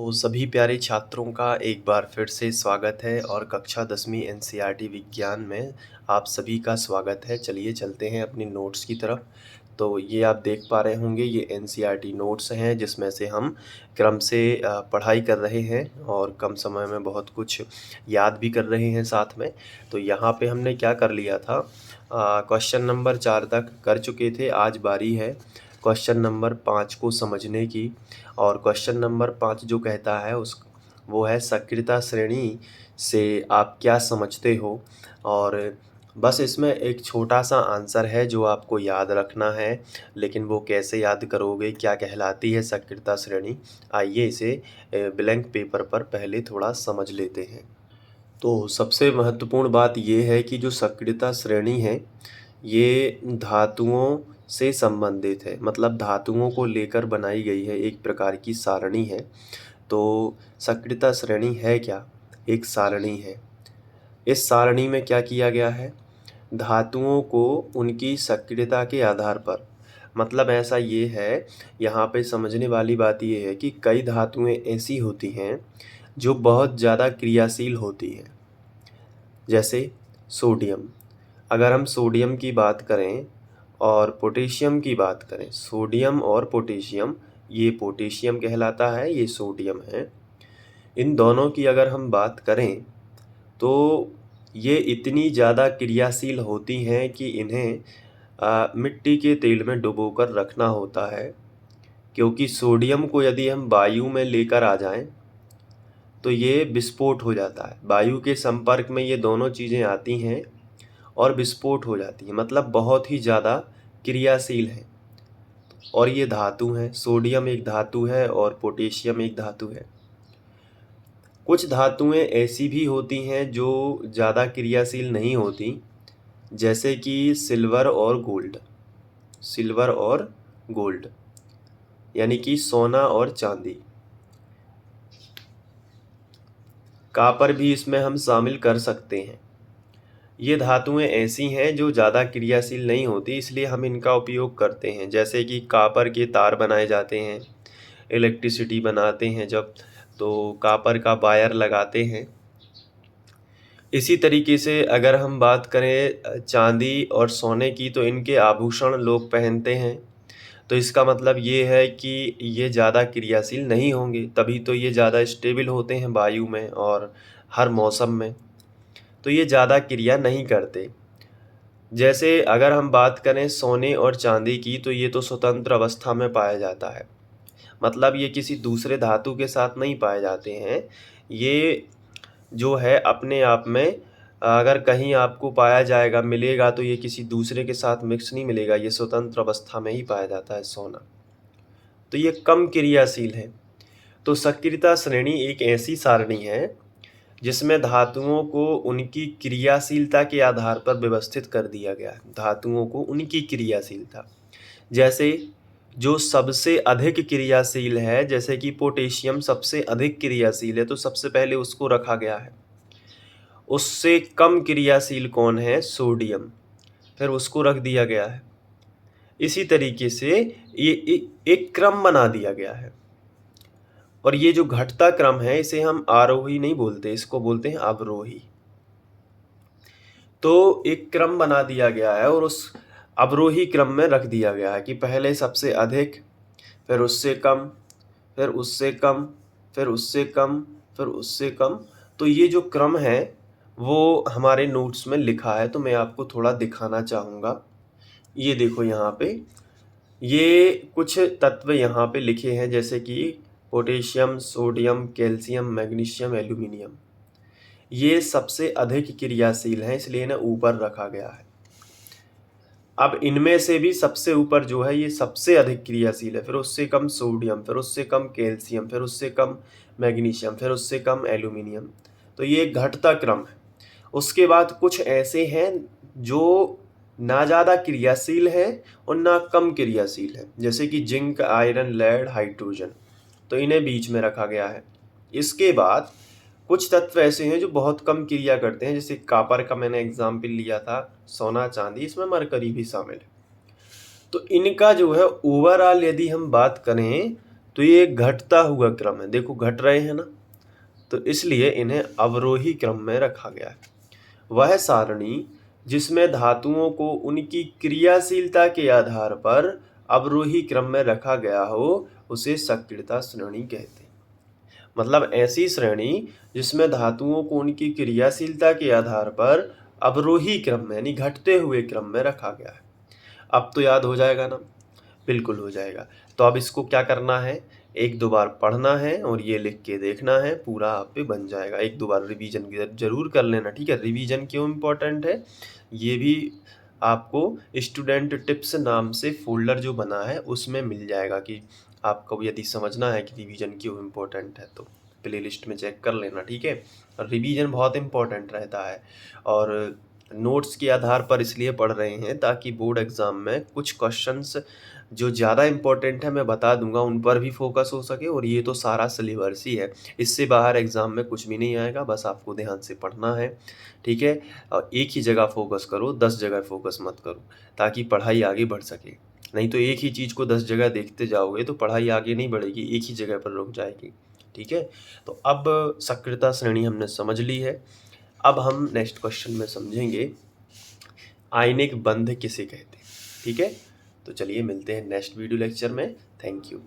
तो सभी प्यारे छात्रों का एक बार फिर से स्वागत है और कक्षा 10वीं एनसीईआरटी विज्ञान में आप सभी का स्वागत है। चलिए चलते हैं अपनी नोट्स की तरफ। तो ये आप देख पा रहे होंगे, ये एनसीईआरटी नोट्स हैं जिसमें से हम क्रम से पढ़ाई कर रहे हैं और कम समय में बहुत कुछ याद भी कर रहे हैं साथ में। तो यहाँ पे हमने क्या कर लिया था, क्वेश्चन नंबर 4 तक कर चुके थे। आज बारी है क्वेश्चन नंबर 5 को समझने की। और क्वेश्चन नंबर 5 जो कहता है वो है सक्रियता श्रेणी से आप क्या समझते हो। और बस इसमें एक छोटा सा आंसर है जो आपको याद रखना है, लेकिन वो कैसे याद करोगे, क्या कहलाती है सक्रियता श्रेणी, आइए इसे ब्लैंक पेपर पर पहले थोड़ा समझ लेते हैं। तो सबसे महत्वपूर्ण बात ये है कि जो सक्रियता श्रेणी है ये धातुओं से संबंधित है, मतलब धातुओं को लेकर बनाई गई है, एक प्रकार की सारणी है। तो सक्रियता श्रेणी है क्या? एक सारणी है। इस सारणी में क्या किया गया है, धातुओं को उनकी सक्रियता के आधार पर, मतलब ऐसा ये है, यहाँ पे समझने वाली बात ये है कि कई धातुएं ऐसी होती हैं जो बहुत ज़्यादा क्रियाशील होती हैं। जैसे सोडियम, अगर हम सोडियम की बात करें और पोटेशियम की बात करें, सोडियम और पोटेशियम, ये पोटेशियम कहलाता है, ये सोडियम है। इन दोनों की अगर हम बात करें तो ये इतनी ज़्यादा क्रियाशील होती हैं कि इन्हें मिट्टी के तेल में डुबोकर रखना होता है, क्योंकि सोडियम को यदि हम वायु में लेकर आ जाएं तो ये विस्फोट हो जाता है। वायु के संपर्क में ये दोनों चीज़ें आती हैं और विस्फोट हो जाती है, मतलब बहुत ही ज़्यादा क्रियाशील है। और ये धातु हैं, सोडियम एक धातु है और पोटेशियम एक धातु है। कुछ धातुएं ऐसी भी होती हैं जो ज़्यादा क्रियाशील नहीं होती, जैसे कि सिल्वर और गोल्ड। सिल्वर और गोल्ड यानी कि सोना और चांदी। कॉपर भी इसमें हम शामिल कर सकते हैं। ये धातुएं ऐसी हैं जो ज़्यादा क्रियाशील नहीं होती, इसलिए हम इनका उपयोग करते हैं। जैसे कि कॉपर के तार बनाए जाते हैं, इलेक्ट्रिसिटी बनाते हैं जब, तो कॉपर का वायर लगाते हैं। इसी तरीके से अगर हम बात करें चांदी और सोने की, तो इनके आभूषण लोग पहनते हैं। तो इसका मतलब ये है कि ये ज़्यादा क्रियाशील नहीं होंगे, तभी तो ये ज़्यादा स्टेबल होते हैं वायु में और हर मौसम में, तो ये ज़्यादा क्रिया नहीं करते। जैसे अगर हम बात करें सोने और चांदी की, तो ये तो स्वतंत्र अवस्था में पाया जाता है, मतलब ये किसी दूसरे धातु के साथ नहीं पाए जाते हैं। ये जो है अपने आप में, अगर कहीं आपको पाया जाएगा, मिलेगा, तो ये किसी दूसरे के साथ मिक्स नहीं मिलेगा, ये स्वतंत्र अवस्था में ही पाया जाता है सोना। तो ये कम क्रियाशील है। तो सक्रियता श्रेणी एक ऐसी सारणी है जिसमें धातुओं को उनकी क्रियाशीलता के आधार पर व्यवस्थित कर दिया गया है। धातुओं को उनकी क्रियाशीलता, जैसे जो सबसे अधिक क्रियाशील है, जैसे कि पोटेशियम सबसे अधिक क्रियाशील है, तो सबसे पहले उसको रखा गया है। उससे कम क्रियाशील कौन है? सोडियम, फिर उसको रख दिया गया है। इसी तरीके से ये एक क्रम बना दिया गया है। और ये जो घटता क्रम है इसे हम आरोही नहीं बोलते, इसको बोलते हैं अवरोही। तो एक क्रम बना दिया गया है और उस अवरोही क्रम में रख दिया गया है कि पहले सबसे अधिक, फिर उससे कम, फिर उससे कम, फिर उससे कम, फिर उससे कम। तो ये जो क्रम है वो हमारे नोट्स में लिखा है, तो मैं आपको थोड़ा दिखाना चाहूँगा। ये देखो यहाँ पे, ये कुछ तत्व यहाँ पे लिखे हैं, जैसे कि potassium, sodium, calcium, magnesium, aluminium. ये सबसे अधिक क्रियाशील हैं, इसलिए इन्हें ऊपर रखा गया है। अब इनमें से भी सबसे ऊपर जो है ये सबसे अधिक क्रियाशील है, फिर उससे कम सोडियम, फिर उससे कम कैल्शियम, फिर उससे कम मैग्नीशियम, फिर उससे कम एल्यूमिनियम। तो ये एक घटता क्रम है। उसके बाद कुछ ऐसे हैं जो ना ज़्यादा क्रियाशील है और ना कम क्रियाशील है, जैसे कि जिंक, आयरन, लेड, हाइड्रोजन। तो इन्हें बीच में रखा गया है। इसके बाद कुछ तत्व ऐसे हैं जो बहुत कम क्रिया करते हैं, जैसे कॉपर का मैंने एग्जाम्पल लिया था, सोना, चांदी, इसमें मरकरी भी शामिल है। तो इनका जो है ओवरऑल यदि हम बात करें तो ये एक घटता हुआ क्रम है, देखो घट रहे हैं ना, तो इसलिए इन्हें अवरोही क्रम में रखा गया है। वह सारणी जिसमें धातुओं को उनकी क्रियाशीलता के आधार पर अवरोही क्रम में रखा गया हो, उसे सक्रियता श्रेणी कहते हैं। मतलब ऐसी श्रेणी जिसमें धातुओं को उनकी क्रियाशीलता के आधार पर अवरोही क्रम में यानी घटते हुए क्रम में रखा गया है। अब तो याद हो जाएगा ना? बिल्कुल हो जाएगा। तो अब इसको क्या करना है, एक दो बार पढ़ना है और ये लिख के देखना है, पूरा आप पे बन जाएगा। एक दो बार रिवीजन जरूर कर लेना, ठीक है। रिवीजन क्यों इम्पोर्टेंट है, ये भी आपको स्टूडेंट टिप्स नाम से फोल्डर जो बना है उसमें मिल जाएगा कि आपको यदि समझना है कि रिवीजन क्यों इम्पोर्टेंट है तो प्लेलिस्ट में चेक कर लेना, ठीक है। रिवीजन बहुत इम्पोर्टेंट रहता है और नोट्स के आधार पर इसलिए पढ़ रहे हैं ताकि बोर्ड एग्ज़ाम में कुछ क्वेश्चंस जो ज़्यादा इम्पोर्टेंट है मैं बता दूंगा, उन पर भी फोकस हो सके। और ये तो सारा सिलेबस ही है, इससे बाहर एग्ज़ाम में कुछ भी नहीं आएगा, बस आपको ध्यान से पढ़ना है, ठीक है। और एक ही जगह फोकस करो, 10 जगह फोकस मत करो, ताकि पढ़ाई आगे बढ़ सके। नहीं तो एक ही चीज़ को 10 जगह देखते जाओगे तो पढ़ाई आगे नहीं बढ़ेगी, एक ही जगह पर रुक जाएगी, ठीक है। तो अब सक्रियता श्रेणी हमने समझ ली है। अब हम नेक्स्ट क्वेश्चन में समझेंगे आयनिक बंध किसे कहते हैं, ठीक है। तो चलिए मिलते हैं नेक्स्ट वीडियो लेक्चर में। Thank you.